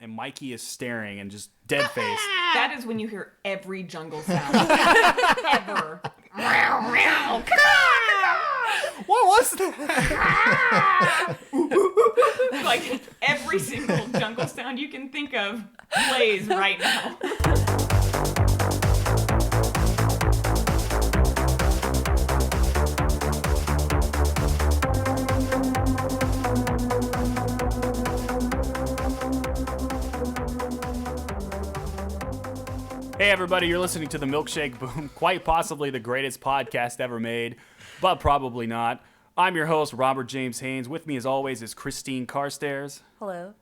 and Mikey is staring and just dead faced. That is when you hear every jungle sound ever. What was that? Like every single jungle sound you can think of plays right now. Hey everybody, you're listening to the MILKSHAKE Boom, quite possibly the greatest podcast ever made, but probably not. I'm your host, Robert James Haynes. With me as always is Christine Carstairs. Hello.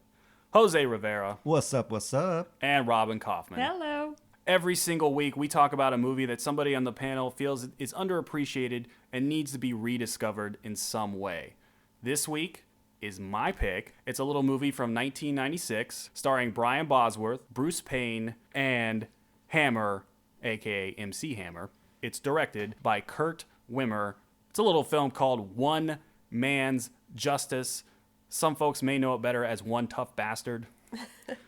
Jose Rivera. What's up, what's up? And Robin Kaufman. Hello. Every single week we talk about a movie that somebody on the panel feels is underappreciated and needs to be rediscovered in some way. This week is my pick. It's a little movie from 1996 starring Brian Bosworth, Bruce Payne, and Hammer, aka MC Hammer. It's directed by Kurt Wimmer. It's a little film called One Man's Justice. Some folks may know it better as One Tough Bastard,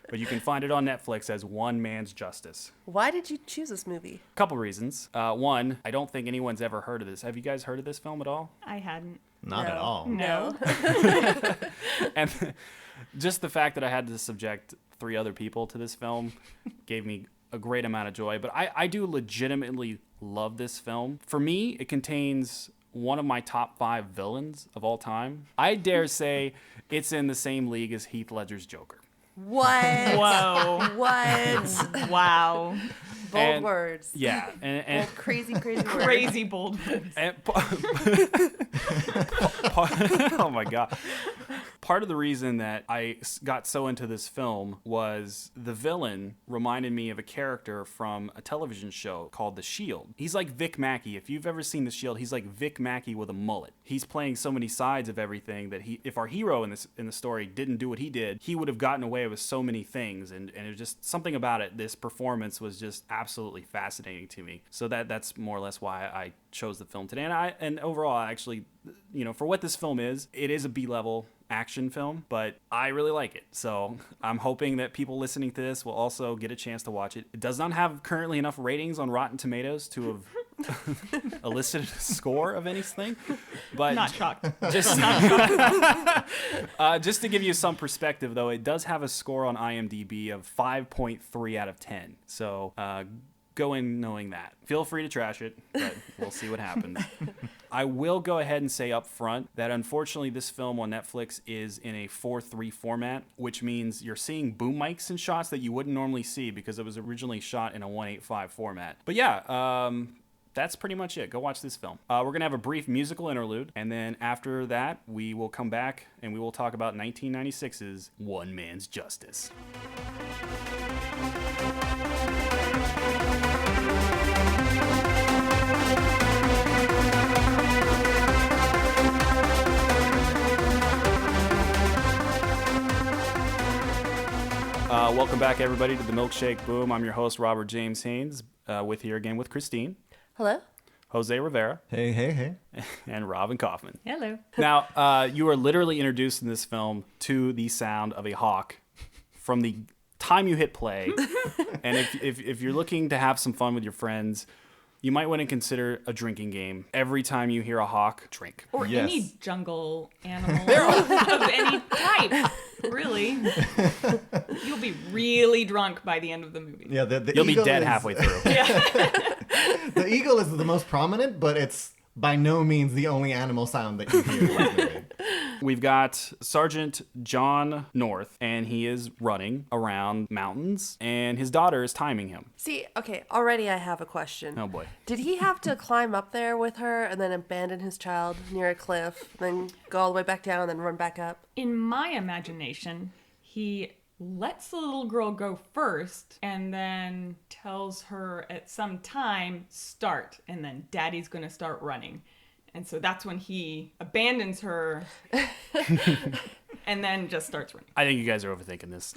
but you can find it on Netflix as One Man's Justice. Why did you choose this movie? Couple reasons. One, I don't think anyone's ever heard of this. Have you guys heard of this film at all? I hadn't. Not at all. No. And just the fact that I had to subject 3 other people to this film gave me a great amount of joy. But I do legitimately love this film. For me, it contains one of my top 5 villains of all time. I dare say it's in the same league as Heath Ledger's Joker. What? Whoa. What? Wow. Bold words. Yeah. And Bold, crazy words. Crazy bold. And oh my God. Part of the reason that I got so into this film was the villain reminded me of a character from a television show called The Shield. He's like Vic Mackey. If you've ever seen The Shield, he's like Vic Mackey with a mullet. He's playing so many sides of everything that if our hero in the story didn't do what he did, he would have gotten away with so many things. And it was just something about it. This performance was just absolutely fascinating to me. So that's more or less why I chose the film today. And overall, actually, for what this film is, it is a B-level action film, but I really like it. So I'm hoping that people listening to this will also get a chance to watch it. It does not have currently enough ratings on Rotten Tomatoes to have elicited a score of anything, but Not shocked. just just to give you some perspective, though, it does have a score on IMDb of 5.3 out of 10. So go in knowing that. Feel free to trash it, but we'll see what happens. I will go ahead and say up front that unfortunately this film on Netflix is in a 4:3 format, which means you're seeing boom mics and shots that you wouldn't normally see because it was originally shot in a 1:8:5 format. But yeah, that's pretty much it. Go watch this film. We're going to have a brief musical interlude, and then after that, we will come back and we will talk about 1996's One Man's Justice. Welcome back, everybody, to the MILKSHAKE Boom. I'm your host, Robert James Haynes, with Christine. Hello. Jose Rivera. Hey. And Robin Kaufman. Hello. Now, you are literally introduced in this film to the sound of a hawk from the time you hit play. And if you're looking to have some fun with your friends, you might want to consider a drinking game. Every time you hear a hawk, drink. Or Yes. any jungle animal of any type. Really. You'll be really drunk by the end of the movie. Yeah, You'll be dead halfway through. The eagle is the most prominent, but it's by no means the only animal sound that you hear in this movie. We've got Sergeant John North, and he is running around mountains, and his daughter is timing him. See, okay, already I have a question. Oh, boy. Did he have to climb up there with her and then abandon his child near a cliff, then go all the way back down and then run back up? In my imagination, he lets the little girl go first and then tells her at some time, start, and then daddy's going to start running. And so that's when he abandons her and then just starts running. I think you guys are overthinking this.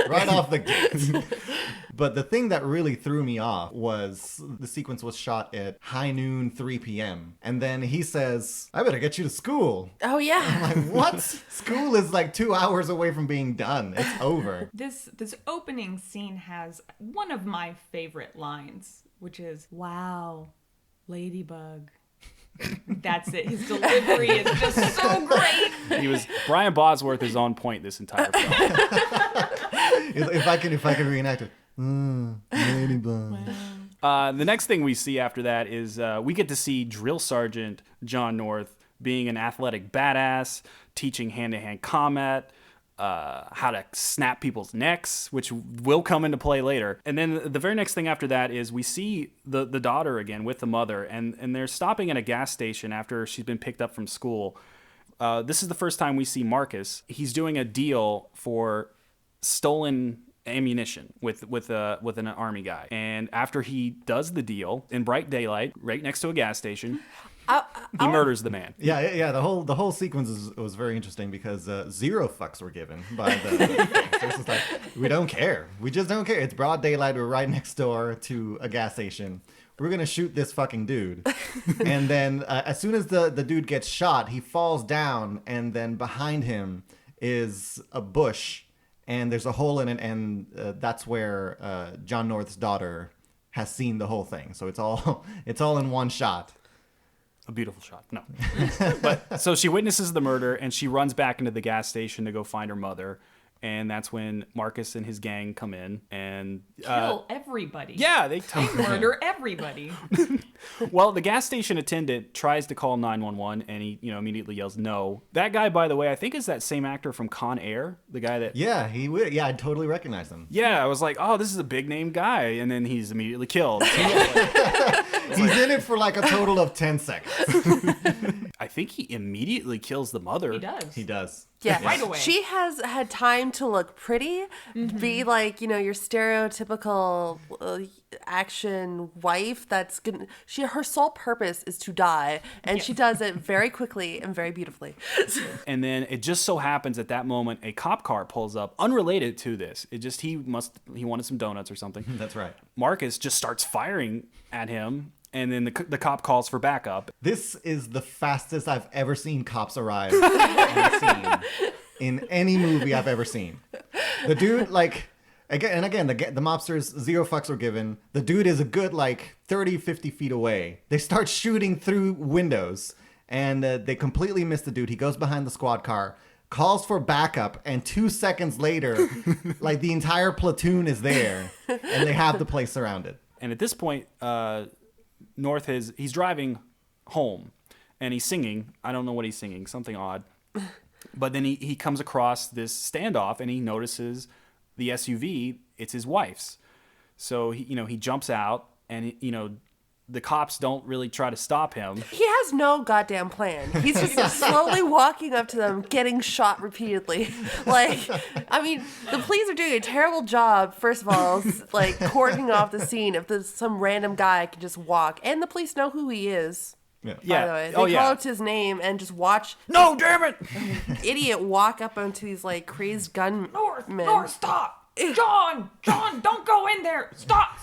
Right off the gate. But the thing that really threw me off was the sequence was shot at high noon, 3 p.m. And then he says, I better get you to school. Oh, yeah. I'm like, what? School is like 2 hours away from being done. It's over. This opening scene has one of my favorite lines, which is, "Wow, ladybug." That's it. His delivery is just so great. Brian Bosworth is on point this entire film. If I can reenact it. Ladybug. The next thing we see after that is we get to see Drill Sergeant John North being an athletic badass, teaching hand-to-hand combat, how to snap people's necks, which will come into play later. And then the very next thing after that is we see the daughter again with the mother, and they're stopping at a gas station after she's been picked up from school. This is the first time we see Marcus. He's doing a deal for stolen ammunition with an army guy. And after he does the deal in bright daylight, right next to a gas station, he murders the man. Yeah. The whole sequence was very interesting because 0 fucks were given by the gangsters. It's like, we don't care. We just don't care. It's broad daylight. We're right next door to a gas station. We're gonna shoot this fucking dude. And then as soon as the dude gets shot, he falls down, and then behind him is a bush, and there's a hole in it, and that's where John North's daughter has seen the whole thing. So it's all in one shot. A beautiful shot. No. But so she witnesses the murder, and she runs back into the gas station to go find her mother. And that's when Marcus and his gang come in and Kill everybody. Yeah, they murder everybody. Well, the gas station attendant tries to call 911, and he immediately yells no. That guy, by the way, I think is that same actor from Con Air, the guy that he would. Yeah, I totally recognize him. Yeah, I was like, oh, this is a big name guy, and then he's immediately killed. He's in it for like a total of 10 seconds. I think he immediately kills the mother. He does. Yeah, right away. She has had time to look pretty, be like, your stereotypical action wife that's gonna. Her sole purpose is to die, and she does it very quickly and very beautifully. And then it just so happens at that moment a cop car pulls up, unrelated to this. He wanted some donuts or something. That's right. Marcus just starts firing at him. And then the cop calls for backup. This is the fastest I've ever seen cops arrive on a scene in any movie I've ever seen. The dude, again, the mobsters, 0 fucks were given. The dude is a good, 30, 50 feet away. They start shooting through windows, and they completely miss the dude. He goes behind the squad car, calls for backup, and 2 seconds later, the entire platoon is there, and they have the place surrounded. And at this point, North he's driving home and he's singing. I don't know what he's singing, something odd. But then he comes across this standoff and he notices the SUV, it's his wife's. So he jumps out and the cops don't really try to stop him. He has no goddamn plan. He's just slowly walking up to them, getting shot repeatedly. The police are doing a terrible job, first of all, cordoning off the scene if there's some random guy can just walk. And the police know who he is. Yeah. By the way. They call out his name and just watch. No, damn it! Idiot walk up onto these crazed gunmen. North, stop! John, don't go in there! Stop!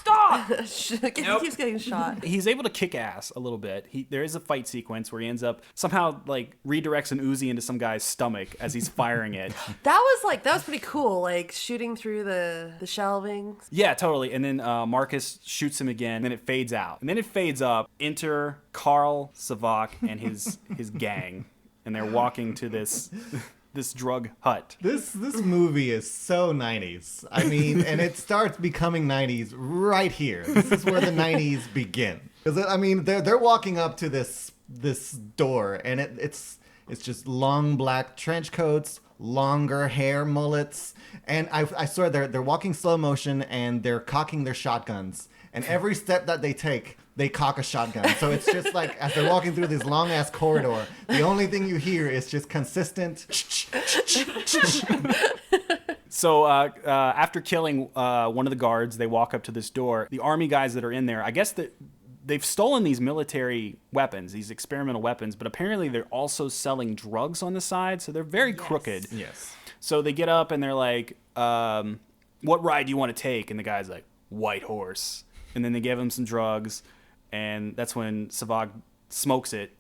He keeps getting shot. He's able to kick ass a little bit. There is a fight sequence where he ends up somehow redirects an Uzi into some guy's stomach as he's firing it. That was pretty cool, shooting through the shelving. Yeah, totally. And then Marcus shoots him again, and then it fades out. And then it fades up. Enter Carl Savak and his gang, and they're walking to this drug hut. This movie is so 90s. I mean, and it starts becoming 90s right here. This is where the 90s begin. They're walking up to this door, and it's just long black trench coats, longer hair, mullets, and I swear they're walking slow motion and they're cocking their shotguns. And every step that they take, they cock a shotgun. So it's just as they're walking through this long ass corridor, the only thing you hear is just consistent. So after killing one of the guards, they walk up to this door. The army guys that are in there, I guess that they've stolen these military weapons, these experimental weapons, but apparently they're also selling drugs on the side. So they're very crooked. Yes. So they get up and they're like, what ride do you want to take? And the guy's like, White Horse. And then they give him some drugs, and that's when Savak smokes it.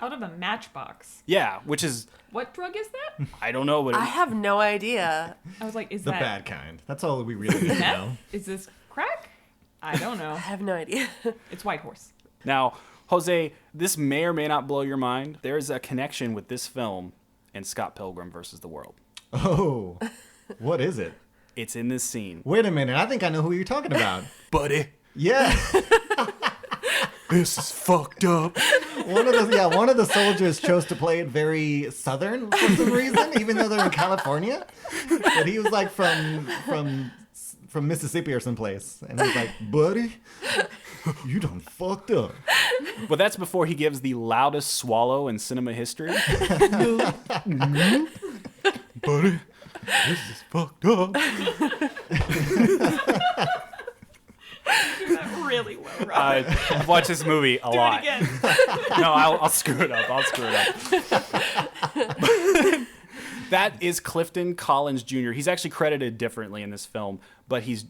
Out of a matchbox. Yeah, which is... What drug is that? I don't know, but... I have no idea. I was like, is The that bad kind. That's all we really need to know. meth? Is this crack? I don't know. I have no idea. It's White Horse. Now, Jose, this may or may not blow your mind. There is a connection with this film and Scott Pilgrim versus the World. Oh, what is it? It's in this scene. Wait a minute. I think I know who you're talking about. Buddy, Yeah. this is fucked up. One of the soldiers chose to play it very southern for some reason, even though they're in California. But he was like from Mississippi or someplace, and he's like, "Buddy, you done fucked up." But that's before he gives the loudest swallow in cinema history. Buddy, this is fucked up. Do that really well, Robert. I've watched this movie a Do lot. it again. No, I'll screw it up. That is Clifton Collins Jr. He's actually credited differently in this film, but his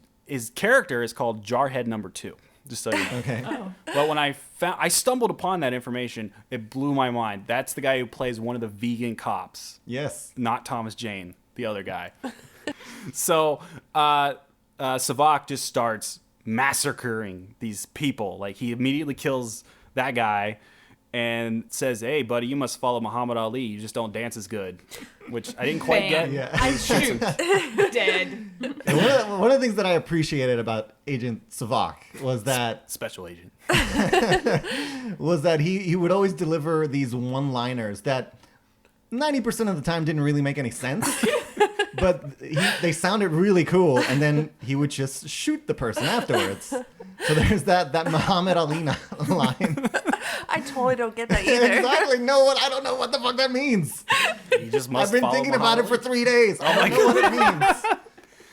character is called Jarhead Number 2. Just so you know. Okay. Oh. But when I stumbled upon that information, it blew my mind. That's the guy who plays one of the vegan cops, Yes. not Thomas Jane, the other guy. So Savak just starts massacring these people. Like, he immediately kills that guy and says, "Hey, buddy, you must follow Muhammad Ali. You just don't dance as good," which I didn't quite Bam. get. Yeah. I shoot. Dead. And one of the things that I appreciated about Agent Savak was that Special agent. he would always deliver these one-liners that 90% of the time didn't really make any sense. But they sounded really cool, and then he would just shoot the person afterwards. So there's that Muhammad Ali line. I totally don't get that either. Exactly. No, I don't know what the fuck that means. He just must I've been follow thinking Muhammad about it for Ali. 3 days. I don't know what it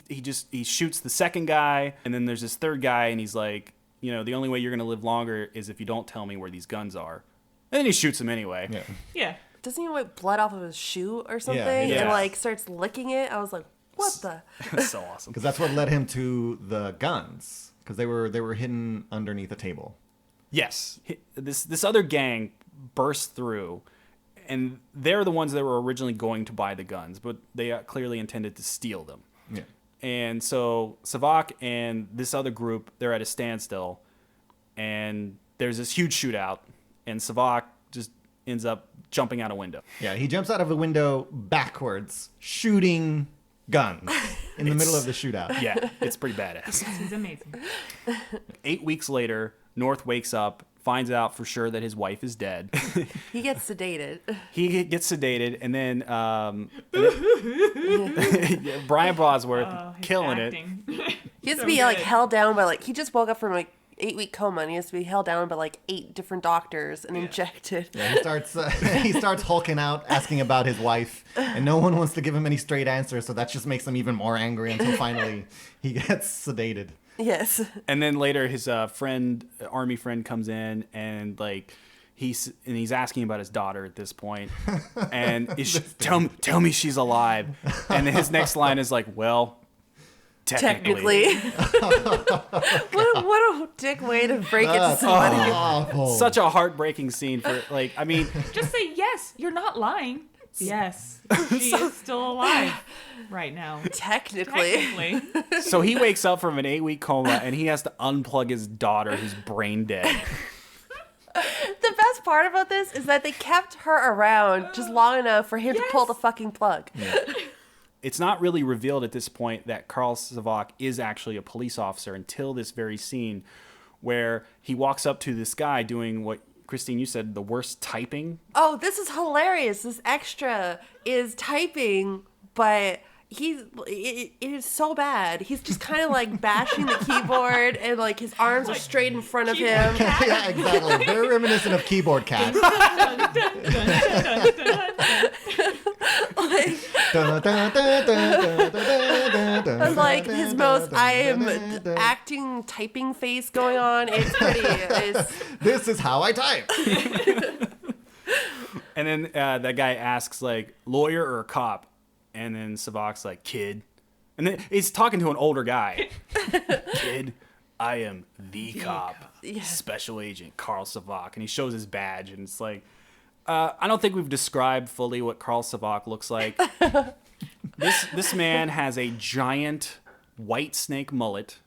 means. He shoots the second guy, and then there's this third guy, and he's like, the only way you're gonna live longer is if you don't tell me where these guns are. And then he shoots him anyway. Yeah. Yeah. Doesn't he wipe blood off of his shoe or something? Yeah. And like starts licking it? I was like, what the? That's so awesome. Because that's what led him to the guns. Because they were hidden underneath a table. Yes, this other gang bursts through, and they're the ones that were originally going to buy the guns, but they clearly intended to steal them. Yeah. And so Savak and this other group, they're at a standstill, and there's this huge shootout, and Savak just ends up jumping out a window. Yeah, he jumps out of the window backwards, shooting guns in the middle of the shootout. Yeah, it's pretty badass. He's amazing. 8 weeks later, North wakes up, finds out for sure that his wife is dead. He gets sedated. He gets sedated, and then Brian Bosworth Oh, his killing it. acting. He has So to be like good. held down by he just woke up from 8-week coma, and he has to be held down by 8 different doctors and injected. Yeah, he starts hulking out, asking about his wife, and no one wants to give him any straight answers, so that just makes him even more angry until finally he gets sedated. Yes. And then later, his army friend, comes in, and he's asking about his daughter at this point, and tell me she's alive. And then his next line is like, "Well, technically." What a dick way to break it to That's somebody. awful. Such a heartbreaking scene for Just say yes. You're not lying. Yes, she is still alive right now. Technically. So he wakes up from an 8-week coma, and he has to unplug his daughter, who's brain dead. The best part about this is that they kept her around just long enough for him to pull the fucking plug. It's not really revealed at this point that Carl Savak is actually a police officer until this very scene where he walks up to this guy doing what, Christine, you said, the worst typing. Oh, this is hilarious. This extra is typing, but it is so bad. He's just kind of bashing the keyboard, and his arms are straight in front of him. Yeah, exactly. Very reminiscent of Keyboard Cat. That's his most I am acting typing face going on. It's pretty. This is how I type. And then that guy asks, lawyer or cop? And then Savak's like, kid. And then he's talking to an older guy. Kid. I am the cop, Yeah. Special Agent Carl Savak. And he shows his badge, and it's like, I don't think we've described fully what Carl Savak looks like. This man has a giant white snake mullet,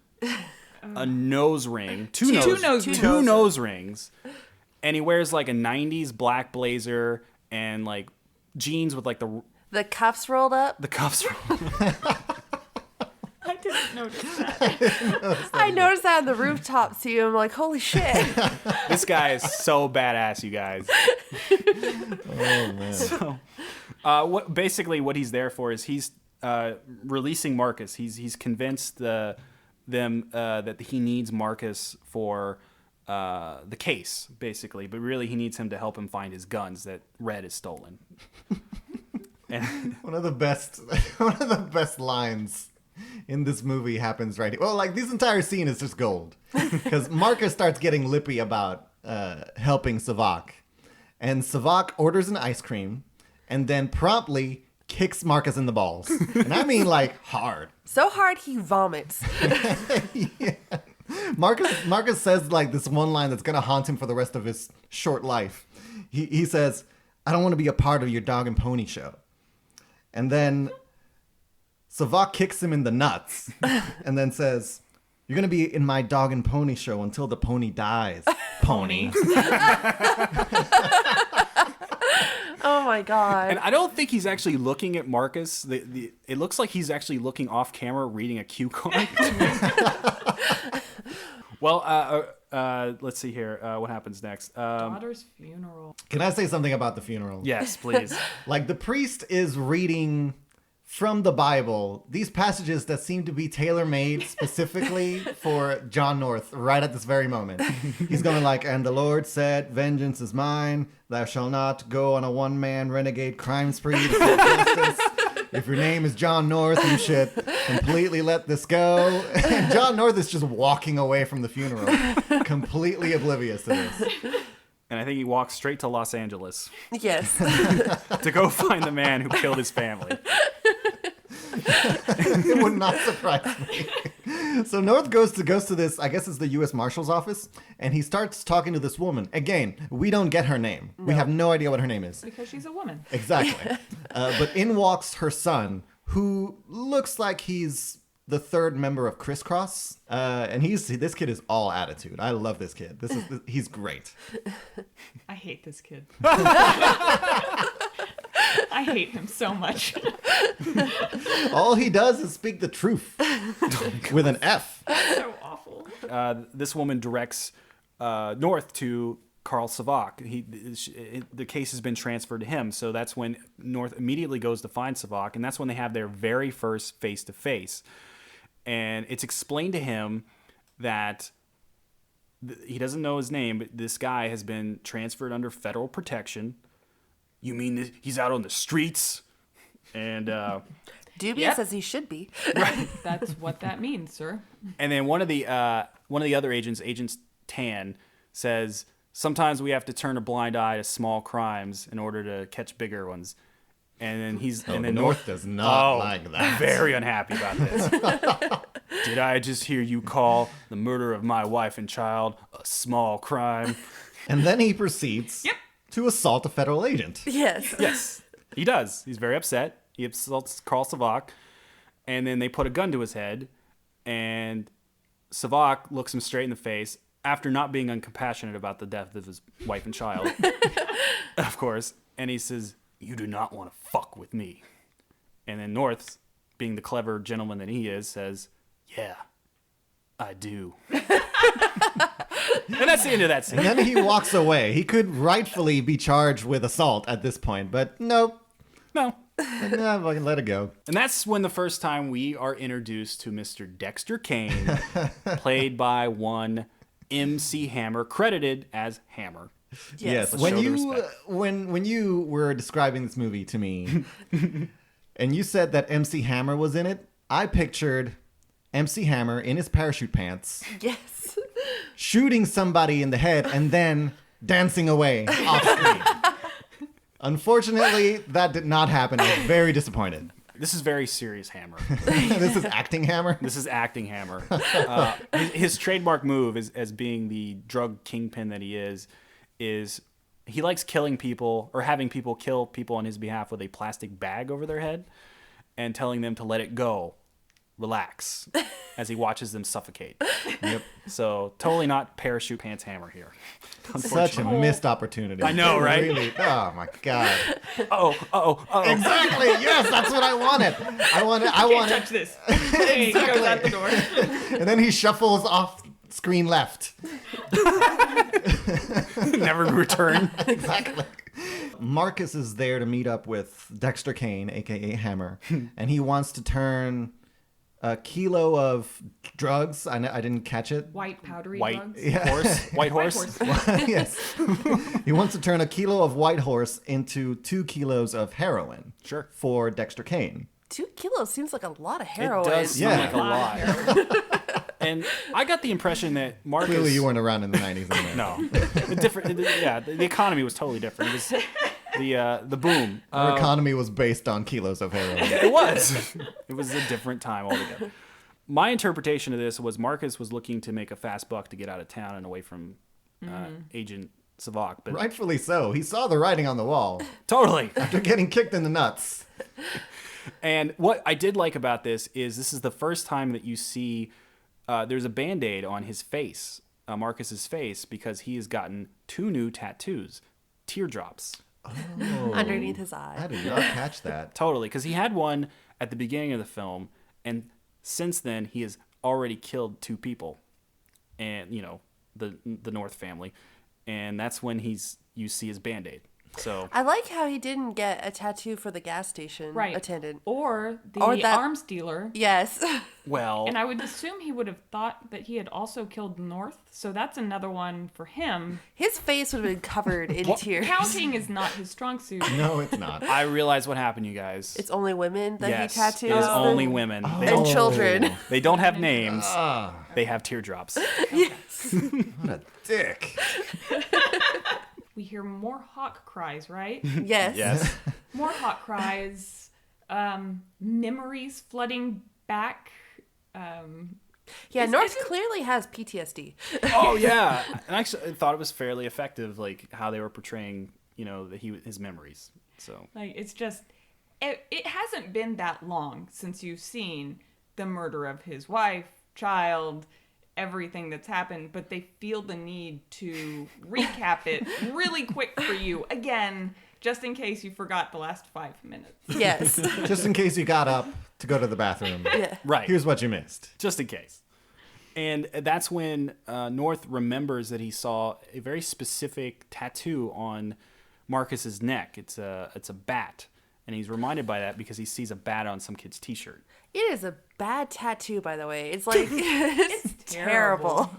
a nose ring, two nose rings, and he wears like a 90s black blazer and like jeans with like The cuffs rolled up. the cuffs. I didn't notice that. I noticed that on the rooftop too. I'm like, holy shit. This guy is so badass, you guys. Oh man. So, what he's there for is he's releasing Marcus. He's convinced them that he needs Marcus for the case, basically, but really he needs him to help him find his guns that Red has stolen. And One of the best lines in this movie happens right here. Well, like this entire scene is just gold because Marcus starts getting lippy about helping Savak, and Savak orders an ice cream and then promptly kicks Marcus in the balls, and I mean like hard. So hard he vomits. Yeah. Marcus says like this one line that's gonna haunt him for the rest of his short life. He says, "I don't want to be a part of your dog and pony show," and then Savak kicks him in the nuts and then says, "You're gonna be in my dog and pony show until the pony dies, pony." Oh my god. And I don't think he's actually looking at Marcus. It looks like he's actually looking off camera, reading a cue card. Well, let's see here. What happens next? Daughter's funeral. Can I say something about the funeral? Yes, please. Like the priest is reading from the Bible these passages that seem to be tailor-made specifically for John North right at this very moment. He's going like, "And the Lord said, vengeance is mine. Thou shalt not go on a one-man renegade crime spree to seek justice. If your name is John North, you should completely let this go." And John North is just walking away from the funeral, completely oblivious to this. And I think he walks straight to Los Angeles Yes. to go find the man who killed his family. It would not surprise me. So North goes to this, I guess it's the U.S. Marshal's office, and he starts talking to this woman. Again, we don't get her name. We have no idea what her name is. Because she's a woman. Exactly. But in walks her son, who looks like he's the third member of Crisscross. And this kid is all attitude. I love this kid. He's great. I hate this kid. I hate him so much. All he does is speak the truth with an F. So awful. This woman directs North to Carl Savak. The case has been transferred to him, so that's when North immediately goes to find Savak, and that's when they have their very first face-to-face. And it's explained to him that he doesn't know his name, but this guy has been transferred under federal protection. You mean he's out on the streets? And Dubious as he should be. right. That's what that means, sir. And then one of the other agents, Agent Tan, says sometimes we have to turn a blind eye to small crimes in order to catch bigger ones. And then North does not like that. Very unhappy about this. Did I just hear you call the murder of my wife and child a small crime? And then he proceeds to assault a federal agent. Yes. Yes, he does. He's very upset. He assaults Carl Savak, and then they put a gun to his head, and Savak looks him straight in the face after not being uncompassionate about the death of his wife and child, of course, and he says, "You do not want to fuck with me." And then North, being the clever gentleman that he is, says, "Yeah, I do." And that's the end of that scene. And then he walks away. He could rightfully be charged with assault at this point, but nope. No. Nah, I can let it go. And that's when the first time we are introduced to Mr. Dexter Kane, played by one MC Hammer, credited as Hammer. Yes. Let's When show the you respect. when you were describing this movie to me, and you said that MC Hammer was in it, I pictured MC Hammer in his parachute pants, Yes. shooting somebody in the head, and then dancing away off screen. Unfortunately, that did not happen. I was very disappointed. This is very serious Hammer. This is acting Hammer. This is acting Hammer. His trademark move as being the drug kingpin that he is he likes killing people or having people kill people on his behalf with a plastic bag over their head and telling them to let it go. Relax as he watches them suffocate. Yep. So totally not parachute pants Hammer here. Such a missed opportunity. I know, right? Really, oh my god. Oh. Exactly. Yes, that's what I wanted. I wanted. Can't touch this. He goes out the door. And then he shuffles off screen left. Never return. Exactly. Marcus is there to meet up with Dexter Kane, aka Hammer, and he wants to turn a kilo of drugs. I didn't catch it. White powdery White drugs. White horse. Yes. He wants to turn a kilo of white horse into 2 kilos of heroin. Sure. For Dexter Kane. 2 kilos seems like a lot of heroin. It does seem Yeah. like a lot. And I got the impression that Marcus... Clearly you weren't around in the 90s. Anyway. No. The economy was totally different. It was the boom. Our economy was based on kilos of heroin. It was. It was a different time altogether. My interpretation of this was Marcus was looking to make a fast buck to get out of town and away from Agent Savak. But Rightfully so. He saw the writing on the wall totally. after getting kicked in the nuts. And what I did like about this is the first time that you see there's a Band-Aid on his face, Marcus's face, because he has gotten 2 new tattoos, teardrops. Oh, Underneath his I eye. did not catch that. Totally, because he had one at the beginning of the film, and since then he has already killed 2 people, and the North family, and that's when you see his Band-Aid. So I like how he didn't get a tattoo for the gas station attendant. Or the that- arms dealer. Yes. well, And I would assume he would have thought that he had also killed North, so that's another one for him. His face would have been covered in tears. Counting is not his strong suit. No, it's not. I realized what happened, you guys. It's only women that yes, he tattoos. it is only women. And children. They don't have names. They have teardrops. Yes. What a dick. We hear more hawk cries, right? Yes. Yes. More hawk cries, memories flooding back. Yeah, North isn't- clearly has PTSD. Oh yeah, and actually, I thought it was fairly effective, like how they were portraying, his memories. So Like, it's just, it hasn't been that long since you've seen the murder of his wife, child, everything that's happened, but they feel the need to recap it really quick for you again, just in case you forgot the last 5 minutes. Yes. Just in case you got up to go to the bathroom. Yeah. right, Here's what you missed. just in case. And that's when North remembers that he saw a very specific tattoo on Marcus's neck. It's a bat, and he's reminded by that because he sees a bat on some kid's T-shirt. It is a bad tattoo, by the way. It's like, it's terrible.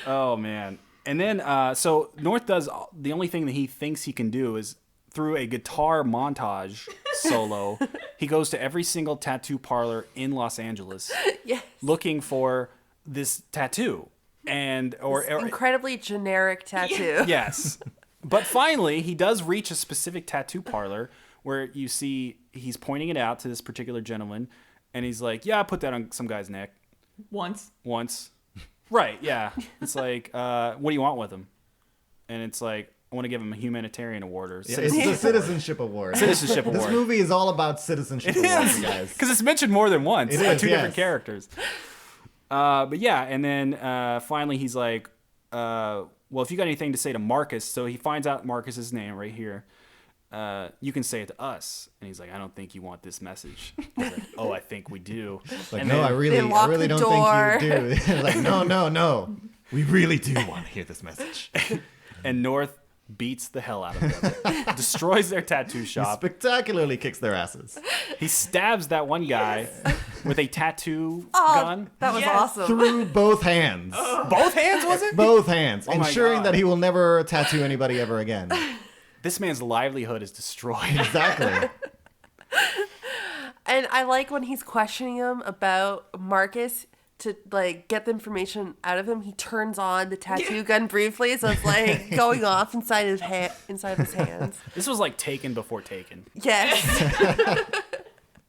Oh man! And then so North does the only thing that he thinks he can do is through a guitar montage solo. He goes to every single tattoo parlor in Los Angeles Yes. looking for this tattoo, or Incredibly generic tattoo. yes. But finally, he does reach a specific tattoo parlor where you see he's pointing it out to this particular gentleman, and he's like, "Yeah, I put that on some guy's neck Once. Right? Yeah. It's like, what do you want with him? And it's like, I want to give him a humanitarian award or Yeah, it's the Citizenship Award. Citizenship This Award. movie is all about citizenship awards, guys. Because it's mentioned more than once It by is, 2 yes. different characters. But yeah, and then finally he's like, well, if you got anything to say to Marcus, so he finds out Marcus's name right here. You can say it to us. And he's like, I don't think you want this message. I was like, oh, I think we do. Like, And no, then- I really lock the don't door. think you do. Like, no. We really do want to hear this message. And North beats the hell out of them. Destroys their tattoo He shop. spectacularly kicks their asses. He stabs that one guy with a tattoo gun. That was Yes. awesome. Through both hands. Both hands, was it? Both hands. my Ensuring God. that he will never tattoo anybody ever again. This man's livelihood is destroyed. Exactly. And I like when he's questioning him about Marcus to like get the information out of him, he turns on the tattoo gun briefly, so it's like going off inside his hands. This was like Taken before Taken. Yes.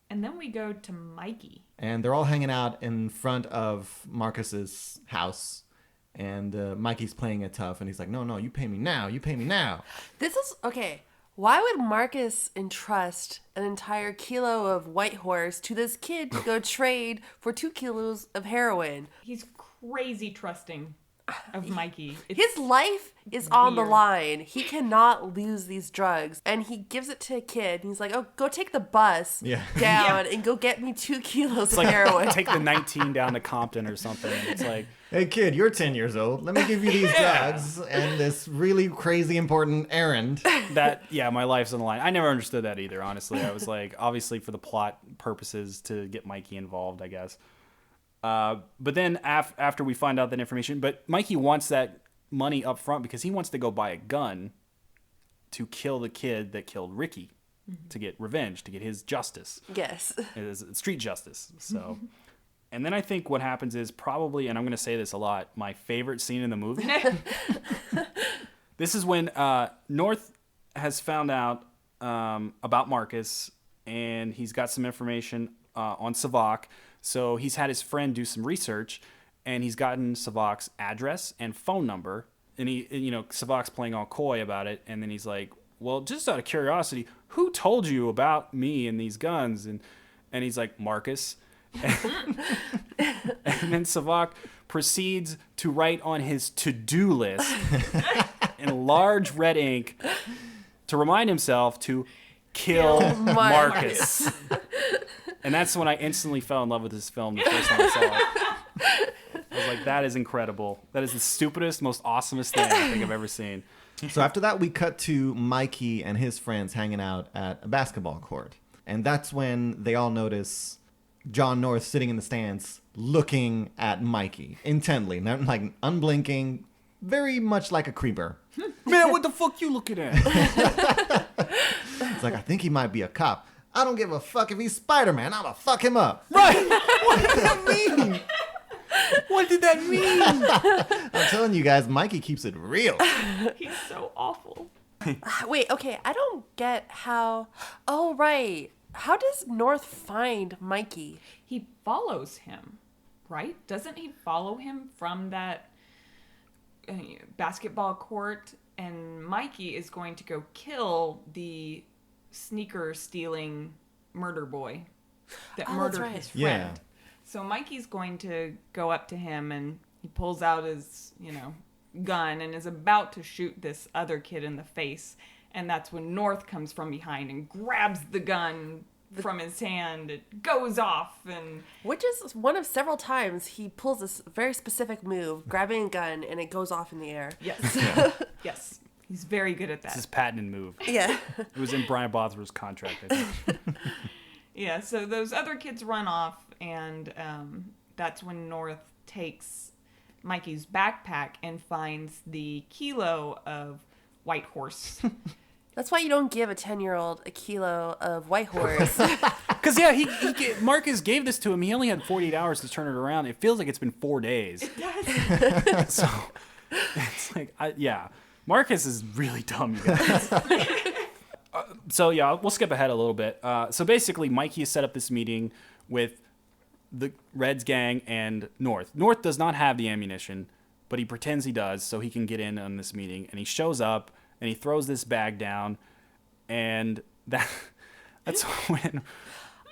And then we go to Mikey. And they're all hanging out in front of Marcus's house. And Mikey's playing it tough. And he's like, no, you pay me now. You pay me now. This is okay. Why would Marcus entrust an entire kilo of white horse to this kid to go trade for 2 kilos of heroin? He's crazy trusting of Mikey. His life is on the weird. line. He cannot lose these drugs. And he gives it to a kid. And he's like, oh, go take the bus down and go get me 2 kilos of heroin. Take the 19 down to Compton or something. It's like, Hey, kid, you're 10 years old. Let me give you these drugs and this really crazy important errand. my life's on the line. I never understood that either, honestly. I was like, obviously for the plot purposes to get Mikey involved, I guess. But then after we find out that information, but Mikey wants that money up front because he wants to go buy a gun to kill the kid that killed Ricky, to get revenge, to get his justice. Yes. His street justice. So, and then I think what happens is probably, and I'm going to say this a lot, my favorite scene in the movie. This is when North has found out about Marcus, and he's got some information on Savak. So he's had his friend do some research, and he's gotten Savak's address and phone number. And Savak's playing all coy about it. And then he's like, well, just out of curiosity, who told you about me and these guns? And he's like, Marcus. And then Savak proceeds to write on his to-do list in large red ink to remind himself to kill Marcus. And that's when I instantly fell in love with this film the first time I saw it. I was like, that is incredible. That is the stupidest, most awesomest thing I think I've ever seen. So after that, we cut to Mikey and his friends hanging out at a basketball court. And that's when they all notice John North sitting in the stands looking at Mikey intently, not like unblinking, very much like a creeper. Man, what the fuck you looking at? It's like, I think he might be a cop. I don't give a fuck if he's Spider-Man. I'm gonna fuck him up. Right. What did that mean? What did that mean? I'm telling you guys, Mikey keeps it real. He's so awful. Wait, okay. I don't get how... Oh, right. How does North find Mikey? He follows him, right? Doesn't he follow him from that basketball court? And Mikey is going to go kill the sneaker stealing murder boy that murdered his friend. Yeah. So Mikey's going to go up to him, and he pulls out his, gun and is about to shoot this other kid in the face. And that's when North comes from behind and grabs the gun from his hand. It goes off, and Which is one of several times he pulls this very specific move, grabbing a gun, and it goes off in the air. yes, yes, he's very good at It's his that. patented move. Yeah. It was in Brian Bosworth's contract, I think. Yeah, so those other kids run off, and that's when North takes Mikey's backpack and finds the kilo of white horse. That's why you don't give a 10-year-old a kilo of white horse. Because, Marcus gave this to him. He only had 48 hours to turn it around. It feels like it's been 4 days. It does. So, it's like, Marcus is really dumb, you guys. We'll skip ahead a little bit. So basically, Mikey has set up this meeting with the Reds gang and North. North does not have the ammunition, but he pretends he does so he can get in on this meeting. And he shows up, and he throws this bag down, and that's when...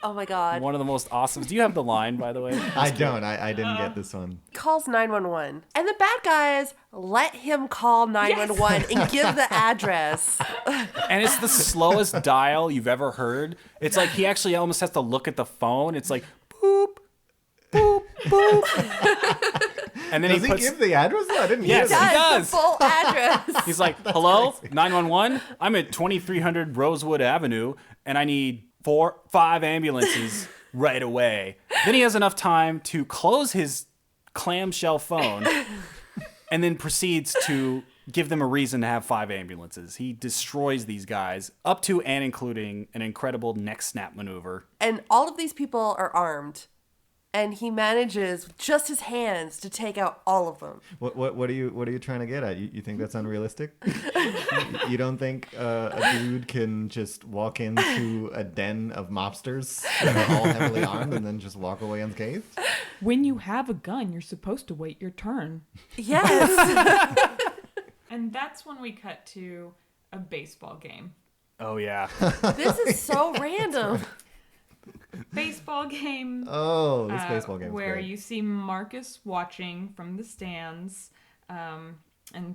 Oh my God. One of the most awesome... Do you have the line, by the way? I don't. I didn't get this one. Calls 911. And the bad guys let him call 911 and give the address. And it's the slowest dial you've ever heard. It's like he actually almost has to look at the phone. It's like, boop, boop, boop. And then Does he give the address? I didn't Yes. hear He that. does. The full address. He's like, hello, 911? I'm at 2300 Rosewood Avenue, and I need 5 ambulances right away. Then he has enough time to close his clamshell phone and then proceeds to give them a reason to have 5 ambulances. He destroys these guys up to and including an incredible neck snap maneuver. And all of these people are armed. and he manages with just his hands to take out all of them. What are you trying to get at? You think that's unrealistic? You don't think a dude can just walk into a den of mobsters that are all heavily armed and then just walk away unscathed? When you have a gun, you're supposed to wait your turn. Yes. And that's when we cut to a baseball game. Oh yeah. This is so random. Baseball game. Oh, this baseball game. Where great. you see Marcus watching from the stands, and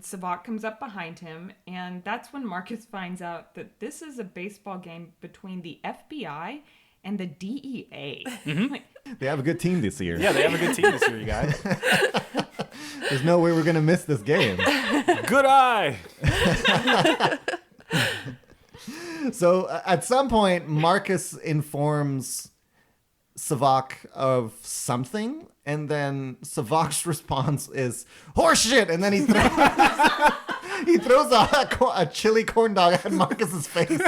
Savak comes up behind him, and that's when Marcus finds out that this is a baseball game between the FBI and the DEA. Like, They have a good team this year. Yeah, they have a good team this year, you guys. There's no way we're gonna miss this game. Good eye. So at some point, Marcus informs Savak of something, and then Savak's response is horseshit, and then he throws a chili corn dog at Marcus's face.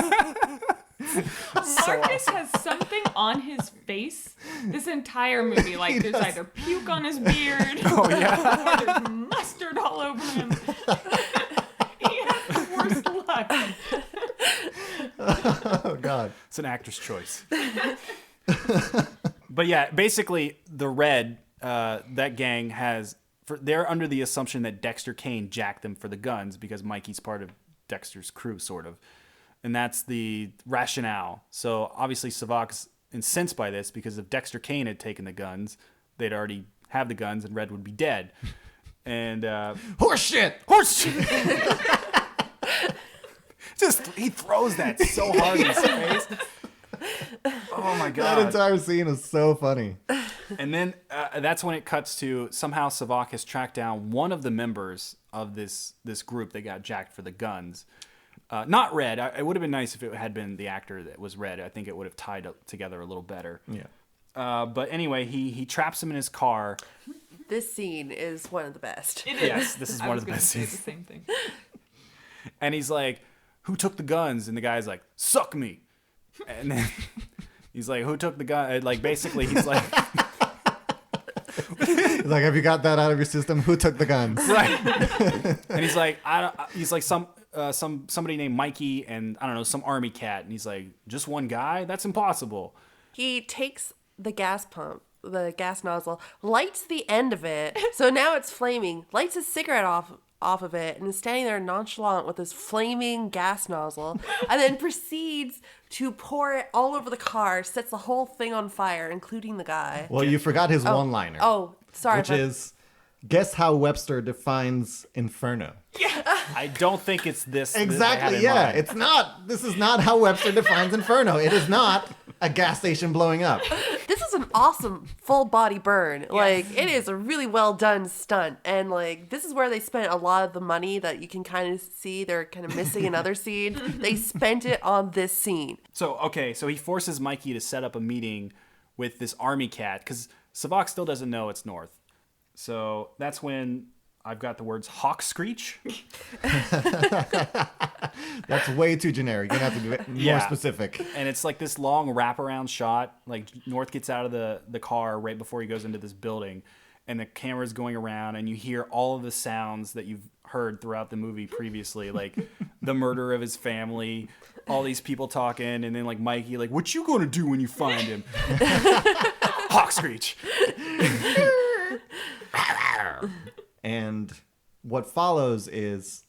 Marcus has something on his face this entire movie. Like, He there's does. either puke on his beard, Oh yeah. or there's mustard all over him. He has the worst luck. Oh God. It's an actor's choice. But yeah, basically the Red, that gang they're under the assumption that Dexter Kane jacked them for the guns because Mikey's part of Dexter's crew, sort of. And that's the rationale. So obviously Savak's incensed by this because if Dexter Kane had taken the guns, they'd already have the guns and Red would be dead. And Horseshit. Just he throws that so hard in his face. Oh my That god! entire scene is so funny. And then that's when it cuts to somehow Savak has tracked down one of the members of this group that got jacked for the guns. Not Red. It would have been nice if it had been the actor that was Red. I think it would have tied up together a little better. Yeah. But anyway, he traps him in his car. This scene is one of the best. It is. Yes, this is I one was of the gonna best say scenes. the same thing. And he's like, "Who took the guns?" And the guy's like, "Suck me." And then he's like, "Who took the gun?" Like basically, he's like, He's like, have you got that out of your system? Who took the guns? right. And he's like, he's like somebody named Mikey and I don't know, some army cat. And he's like, "Just one guy? That's impossible." He takes the gas pump, the gas nozzle, lights the end of it, so now it's flaming, lights his cigarette off of it, and is standing there nonchalant with this flaming gas nozzle, and then proceeds to pour it all over the car, sets the whole thing on fire, including the guy. Well, you forgot his one-liner. Oh, sorry. Which is, guess how Webster defines inferno. I don't think it's this. that I had Exactly, in yeah. mind. It's not. This is not how Webster defines inferno. It is not a gas station blowing up. This is an awesome full body burn. Like, it is a really well done stunt. And, like, this is where they spent a lot of the money that you can kind of see they're kind of missing in other scenes. They spent it on this scene. So he forces Mikey to set up a meeting with this army cat because Savak still doesn't know it's North. So that's when I've got the words hawk screech. That's way too generic. You're going to have to be more Yeah. specific. And it's like this long wraparound shot. Like North gets out of the car right before he goes into this building. And the camera's going around and you hear all of the sounds that you've heard throughout the movie previously. Like the murder of his family, all these people talking. And then like Mikey, like, "What you gonna do when you find him?" Hawk screech. And what follows is,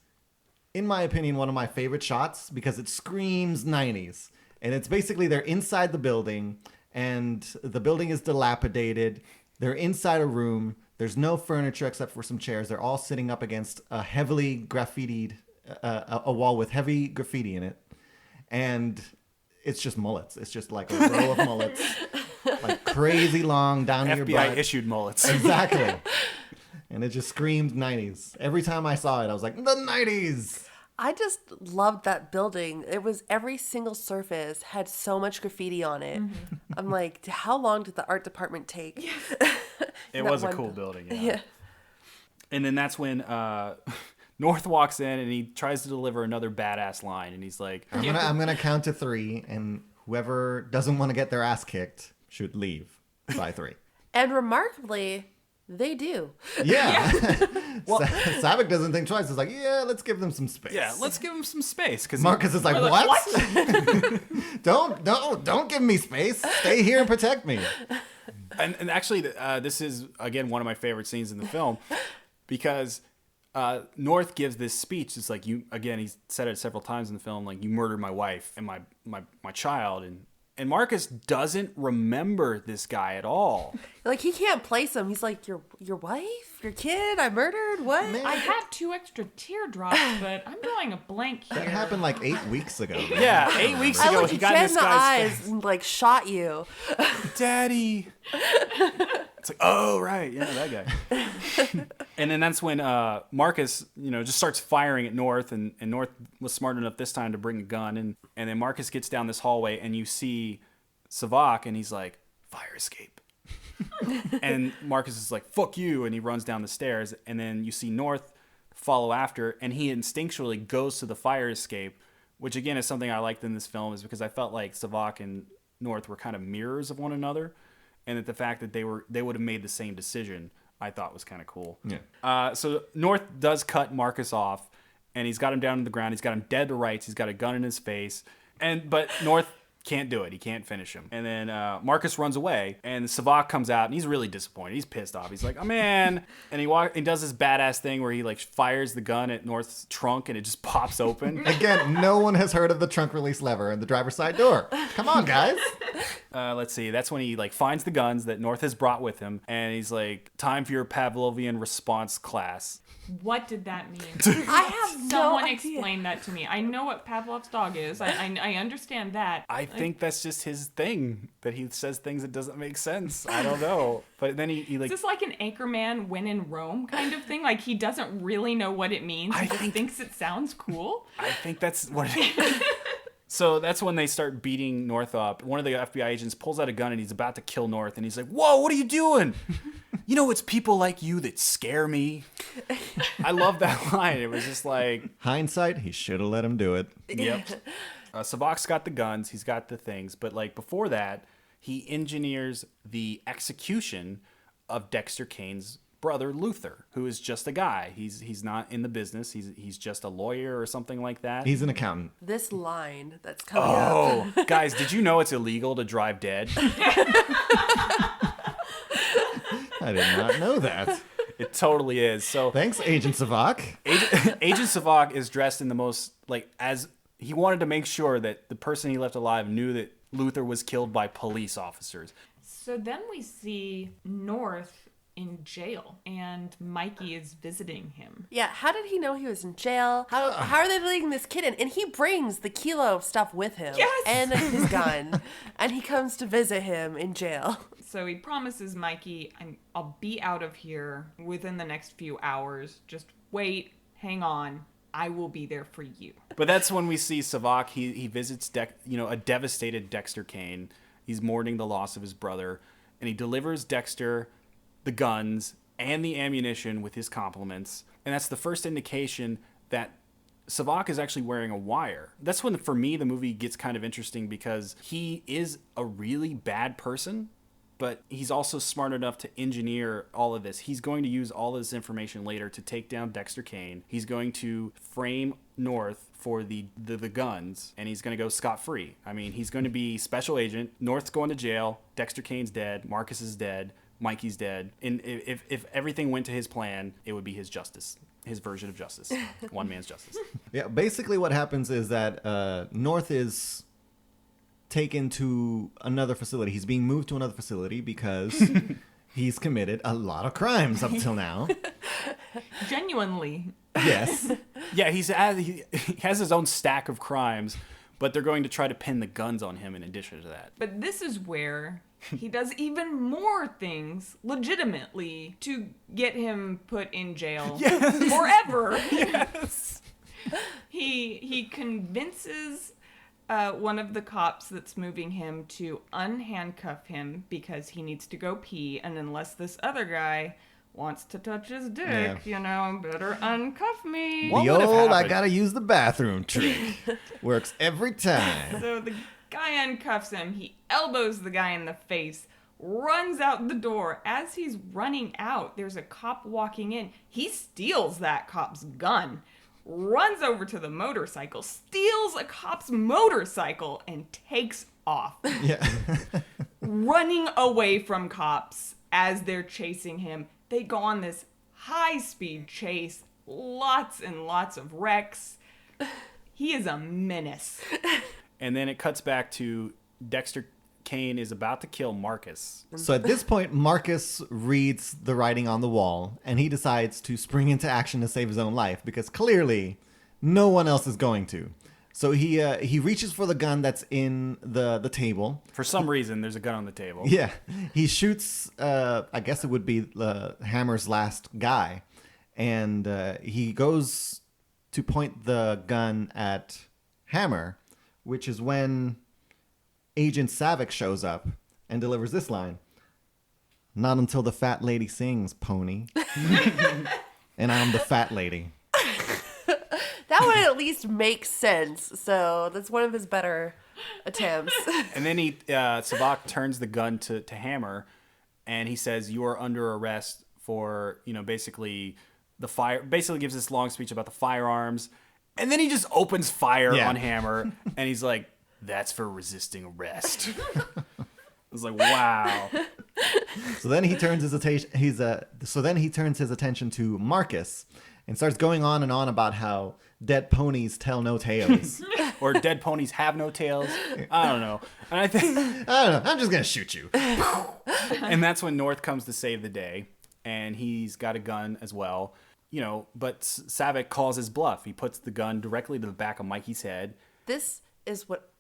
in my opinion, one of my favorite shots because it screams 90s. And it's basically they're inside the building and the building is dilapidated. They're inside a room. There's no furniture except for some chairs. They're all sitting up against a heavily graffitied, a wall with heavy graffiti in it. And it's just mullets. It's just like a row of mullets, like crazy long down to your FBI butt. issued mullets. Exactly. And it just screamed 90s. Every time I saw it, I was like, the 90s! I just loved that building. It was every single surface had so much graffiti on it. Mm-hmm. I'm like, how long did the art department take? It That was a one- cool building. Yeah. Yeah. And then that's when North walks in and he tries to deliver another badass line. And he's like, I'm gonna count to 3, and whoever doesn't want to get their ass kicked should leave by 3. And remarkably, they do. Yeah. Saavik doesn't think twice. He's like, yeah, let's give them some space. Yeah, let's give him some space. Because Marcus is like, what? Don't give me space. Stay here and protect me. And actually, this is, again, one of my favorite scenes in the film because North gives this speech. It's like, he's said it several times in the film, like, you murdered my wife and my child. And Marcus doesn't remember this guy at all. Like, he can't place him. He's like, your wife? Your kid? I murdered? What? Man. I have 2 extra teardrops, but I'm drawing a blank here. That happened like 8 weeks ago. Yeah, 8 weeks I ago, looked he you got in dead this in the guy's eyes face. and, like, shot you. Daddy. It's like, oh, right. Yeah, that guy. And then that's when Marcus, just starts firing at North. And North was smart enough this time to bring a gun. And then Marcus gets down this hallway and you see Saavik and he's like, fire escape. And Marcus is like, fuck you. And he runs down the stairs. And then you see North follow after. And he instinctually goes to the fire escape, which again is something I liked in this film, is because I felt like Saavik and North were kind of mirrors of one another. And that the fact that they would have made the same decision, I thought was kind of cool. Yeah. So North does cut Marcus off, and he's got him down to the ground. He's got him dead to rights. He's got a gun in his face, but North can't do it. He can't finish him. And then Marcus runs away, and Saavik comes out, and he's really disappointed. He's pissed off. He's like, oh, man. And he does this badass thing where he, like, fires the gun at North's trunk, and it just pops open. Again, no one has heard of the trunk release lever in the driver's side door. Come on, guys. Let's see. That's when he, like, finds the guns that North has brought with him, and he's like, time for your Pavlovian response class. What did that mean? I have no Someone idea. explain that to me. I know what Pavlov's dog is. I understand that. I think that's just his thing, that he says things that doesn't make sense. I don't know. But then he Is this like an Anchorman when in Rome kind of thing? Like, he doesn't really know what it means. He just thinks it sounds cool. I think that's what it is. So that's when they start beating North up. One of the FBI agents pulls out a gun and he's about to kill North. And he's like, whoa, what are you doing? It's people like you that scare me. I love that line. It was just like... Hindsight, he should have let him do it. Yep. Savak's got the guns. He's got the things. But like before that, he engineers the execution of Dexter Kane's brother, Luther, who is just a guy. He's not in the business. He's just a lawyer or something like that. He's an accountant. This line that's coming up. Oh, guys, did you know it's illegal to drive dead? I did not know that. It totally is. So Thanks, Agent Saavik. Agent Saavik is dressed in the most, like, as he wanted to make sure that the person he left alive knew that Luther was killed by police officers. So then we see North in jail, and Mikey is visiting him. Yeah, how did he know he was in jail? How are they letting this kid in? And he brings the kilo of stuff with him. Yes! And his gun. And he comes to visit him in jail. So he promises Mikey, I'll be out of here within the next few hours. Just wait, hang on. I will be there for you. But that's when we see Saavik. He visits a devastated Dexter Kane. He's mourning the loss of his brother, and he delivers Dexter the guns and the ammunition with his compliments. And that's the first indication that Saavik is actually wearing a wire. That's when, for me, the movie gets kind of interesting, because he is a really bad person, but he's also smart enough to engineer all of this. He's going to use all this information later to take down Dexter Kane. He's going to frame North for the guns, and he's going to go scot-free. I mean, he's going to be special agent. North's going to jail. Dexter Kane's dead. Marcus is dead. Mikey's dead. And if everything went to his plan, it would be his justice. His version of justice. One man's justice. Yeah, basically what happens is that North is taken to another facility. He's being moved to another facility because he's committed a lot of crimes up till now. Genuinely. Yes. Yeah, he has his own stack of crimes, but they're going to try to pin the guns on him in addition to that. But this is where he does even more things legitimately to get him put in jail forever. Yes. He convinces one of the cops that's moving him to unhandcuff him because he needs to go pee, and unless this other guy wants to touch his dick, better uncuff me. What The would have old I happened? gotta use the bathroom trick. Works every time. So the guy uncuffs him. He elbows the guy in the face runs out the door. As he's running out, there's a cop walking in. He steals that cop's gun, runs over to the motorcycle, steals a cop's motorcycle, and takes off. Yeah. Running away from cops as they're chasing him. They go on this high-speed chase, lots and lots of wrecks. He is a menace. And then it cuts back to Dexter Kane is about to kill Marcus. So at this point, Marcus reads the writing on the wall, and he decides to spring into action to save his own life, because clearly no one else is going to. So he reaches for the gun that's in the table. For some reason, there's a gun on the table. Yeah. He shoots, I guess it would be Hammer's last guy. And he goes to point the gun at Hammer, which is when Agent Savick shows up and delivers this line. Not until the fat lady sings, pony. And I'm the fat lady. That would at least make sense. So that's one of his better attempts. And then Savick turns the gun to Hammer, and he says, "You are under arrest for, basically the fire." Basically gives this long speech about the firearms, and then he just opens fire on Hammer, and he's like, "That's for resisting arrest." I was like, wow. So then he turns his attention to Marcus and starts going on and on about how dead ponies tell no tales. Or dead ponies have no tails. I don't know. And I don't know. I'm just going to shoot you. And that's when North comes to save the day. And he's got a gun as well. But Savick calls his bluff. He puts the gun directly to the back of Mikey's head. This is what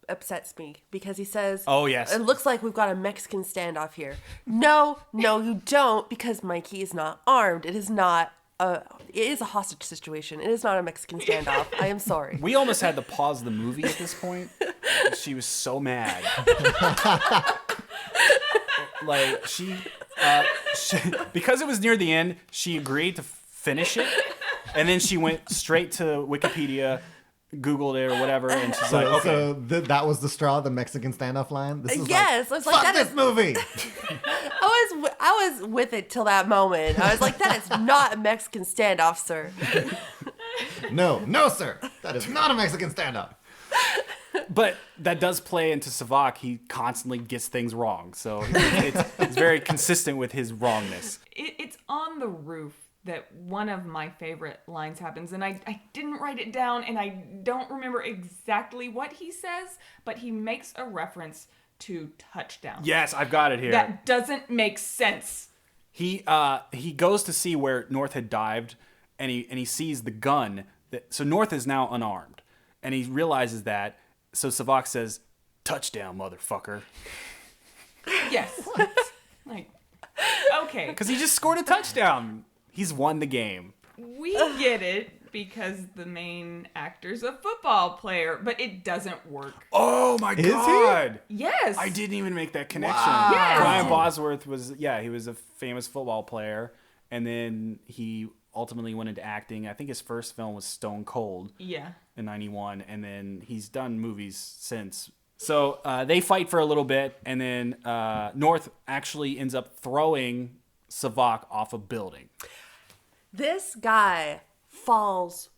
upsets me, because he says, "Oh, yes. It looks like we've got a Mexican standoff here." No, you don't, because Mikey is not armed. It is a hostage situation. It is not a Mexican standoff. I am sorry. We almost had to pause the movie at this point. She was so mad. She because it was near the end, she agreed to finish it, and then she went straight to Wikipedia, Googled it or whatever, and she's like, "Okay." So that was the straw, the Mexican standoff line? This is yes, I was like, fuck that this is movie! I was with it till that moment. I was like, that is not a Mexican standoff, sir. No, sir. That is not a Mexican standoff. But that does play into Savick. He constantly gets things wrong. So it's very consistent with his wrongness. It's on the roof that one of my favorite lines happens. And I didn't write it down, and I don't remember exactly what he says, but he makes a reference to touchdown. Yes, I've got it here. That doesn't make sense. He goes to see where North had dived, and he sees the gun. So North is now unarmed, and he realizes that. So Savick says, "Touchdown, motherfucker." Yes. Okay. Because he just scored a touchdown. He's won the game. We get it because the main actor's a football player, but it doesn't work. Oh my God. Yes. I didn't even make that connection. Wow. Yes. Brian Bosworth he was a famous football player, and then he ultimately went into acting. I think his first film was Stone Cold. Yeah. In 91, and then he's done movies since. So they fight for a little bit, and then North actually ends up throwing Savick off a building. This guy falls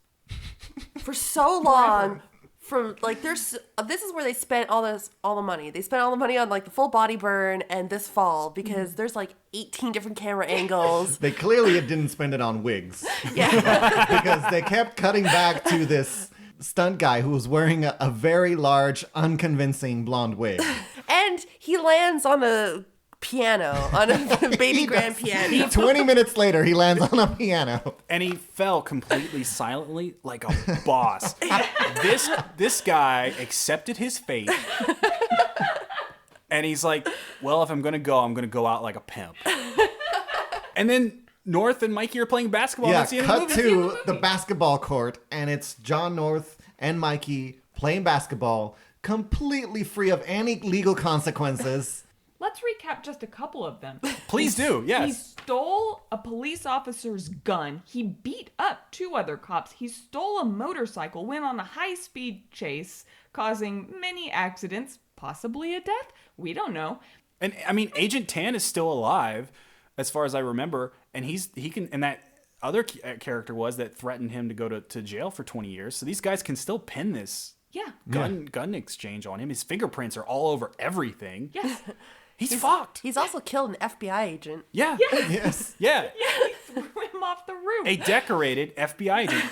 for so long. From this is where they spent all the money. They spent all the money on the full body burn and this fall, because there's 18 different camera angles. They clearly didn't spend it on wigs. Yeah. Because they kept cutting back to this stunt guy who was wearing a very large, unconvincing blonde wig. And he lands on a piano, on a baby grand piano. 20 minutes later, he lands on a piano. And he fell completely silently like a boss. This guy accepted his fate. And he's like, "Well, if I'm going to go out like a pimp." And then North and Mikey are playing basketball. Yeah, That's the end of cut the movie. to the basketball court, and it's John North and Mikey playing basketball, completely free of any legal consequences. Let's recap just a couple of them. Please do, He yes. stole a police officer's gun. He beat up 2 other cops. He stole a motorcycle, went on a high-speed chase, causing many accidents, possibly a death. We don't know. And I mean, Agent Tan is still alive, as far as I remember, and he can. And that other character was that threatened him to go to jail for 20 years. So these guys can still pin this gun exchange on him. His fingerprints are all over everything. Yes. He's fucked. He's also killed an FBI agent. Yeah. Yes. Yeah. He threw him off the roof. A decorated FBI agent.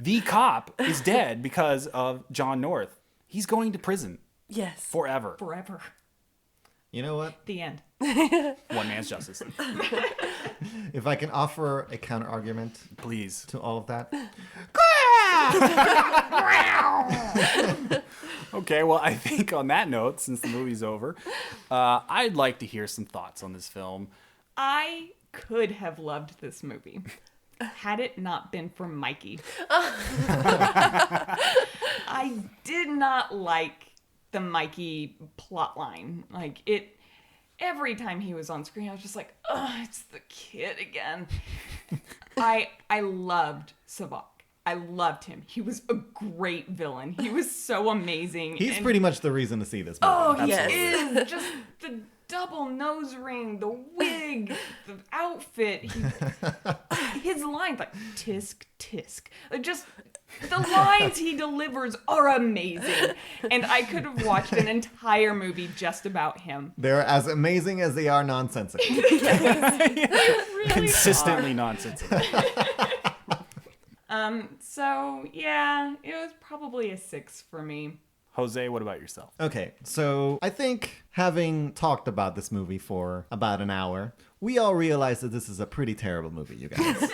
The cop is dead because of John North. He's going to prison Yes. forever. Forever. You know what? The end. One man's justice. If I can offer a counter argument Please. to all of that. Okay, well, I think on that note, since the movie's over, I'd like to hear some thoughts on this film. I could have loved this movie had it not been for Mikey. I did not like the Mikey plotline. Like, every time he was on screen, I was just like, oh, it's the kid again. I loved Savak. I loved him. He was a great villain. He was so amazing. He's pretty much the reason to see this movie. Oh, he Absolutely. is. Just the double nose ring, the wig, the outfit. His lines, like, tisk, tisk. Just, the lines he delivers are amazing. And I could have watched an entire movie just about him. They're as amazing as they are nonsensical. Really Consistently nonsensical. So, yeah, it was probably a 6 for me. Jose, what about yourself? Okay, so I think having talked about this movie for about an hour, we all realize that this is a pretty terrible movie, you guys.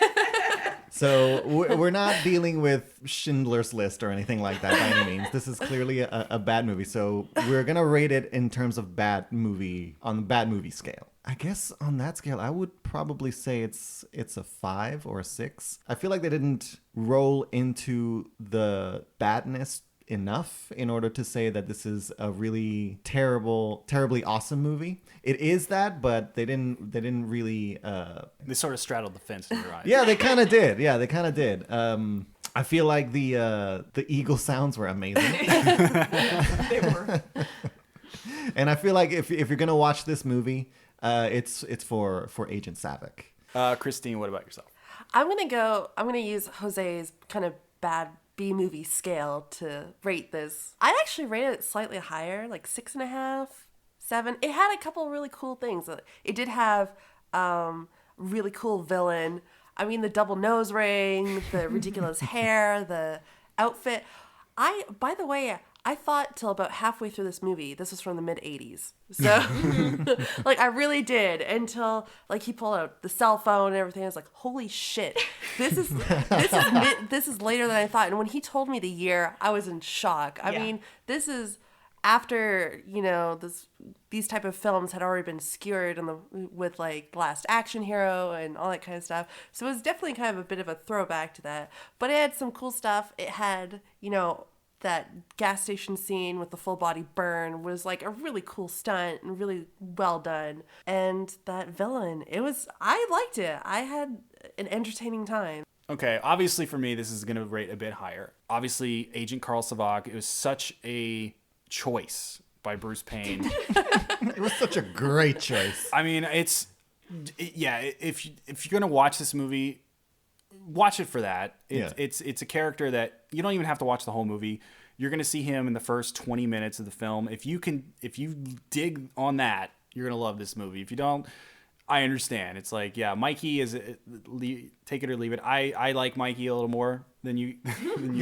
So we're not dealing with Schindler's List or anything like that by any means. This is clearly a bad movie. So we're going to rate it in terms of bad movie, on the bad movie scale. I guess on that scale, I would probably say it's a 5 or a 6. I feel like they didn't roll into the badness enough in order to say that this is a really terribly awesome movie. It is that, but they didn't really They sort of straddled the fence in your eyes. yeah, they kind of did. Yeah, they kind of did. I feel like the eagle sounds were amazing. They were. And I feel like if you're going to watch this movie, it's for Agent Savak. Christine, what about yourself? I'm gonna use Jose's kind of bad B movie scale to rate this. I'd actually rate it slightly higher, like 6.5, 7. It had a couple of really cool things. It did have really cool villain. I mean, the double nose ring, the ridiculous hair, the outfit. By the way, I thought till about halfway through this movie, this was from the mid-'80s. So, like, I really did until, like, he pulled out the cell phone and everything. I was like, holy shit, this is later than I thought. And when he told me the year, I was in shock. I mean, this is after, these type of films had already been skewered with, like, Last Action Hero and all that kind of stuff. So it was definitely kind of a bit of a throwback to that. But it had some cool stuff. It had, that gas station scene with the full body burn was like a really cool stunt and really well done. And that villain, I liked it. I had an entertaining time. Okay, obviously for me, this is going to rate a bit higher. Obviously, Agent Carl Savak, it was such choice by Bruce Payne. It was such a great choice. I mean, if you're gonna watch this movie, watch it for that. It's a character that you don't even have to watch the whole movie. You're gonna see him in the first 20 minutes of the film. If you dig on that, you're gonna love this movie. If you don't, I understand. It's like, yeah, Mikey is take it or leave it. I like Mikey a little more than you,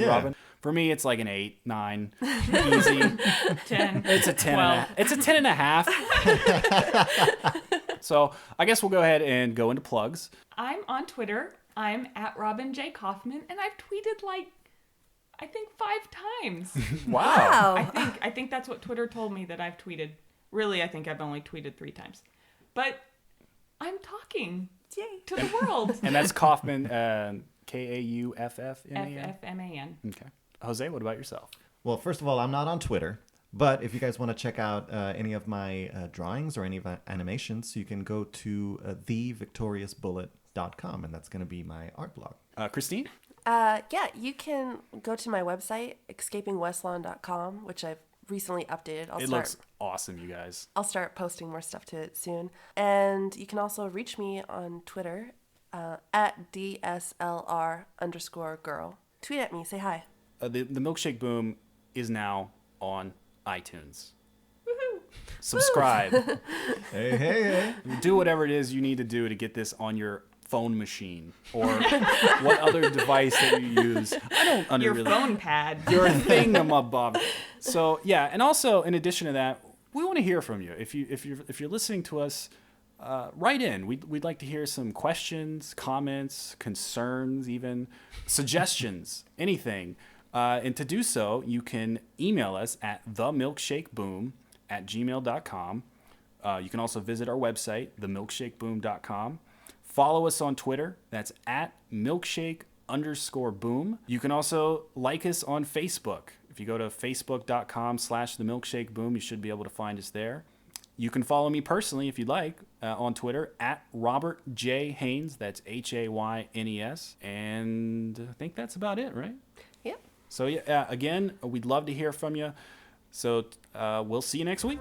Robin. For me, it's like an 8, 9, easy. 10. It's a 10. It's a 10 and a half. So I guess we'll go ahead and go into plugs. I'm on Twitter. I'm at Robin J. Kaufman, and I've tweeted I think 5 times. Wow. I think that's what Twitter told me that I've tweeted. Really, I think I've only tweeted 3 times. But I'm talking to the world. And that's Kaufman, Kauffman. F-F-M-A-N. Okay. Jose, what about yourself? Well, first of all, I'm not on Twitter. But if you guys want to check out any of my drawings or any of my animations, you can go to thevictoriousbullet.com, and that's going to be my art blog. Christine? You can go to my website, escapingwestlawn.com, which I've recently updated. It looks awesome, you guys. I'll start posting more stuff to it soon. And you can also reach me on Twitter at DSLR_girl. Tweet at me. Say hi. The Milkshake Boom is now on iTunes. Subscribe. Hey. Do whatever it is you need to do to get this on your phone machine or what other device that you use. I don't Your phone pad. Your thingamabob. So yeah, and also in addition to that, we want to hear from you. If you're listening to us, write in. We'd like to hear some questions, comments, concerns, even suggestions, anything. And to do so, you can email us at themilkshakeboom@gmail.com. You can also visit our website, themilkshakeboom.com. Follow us on Twitter. That's at milkshake_boom. You can also like us on Facebook. If you go to facebook.com/themilkshakeboom, you should be able to find us there. You can follow me personally if you'd like on Twitter at Robert J. Haynes. That's Haynes. And I think that's about it, right? Yep. So yeah, again, we'd love to hear from you. So we'll see you next week.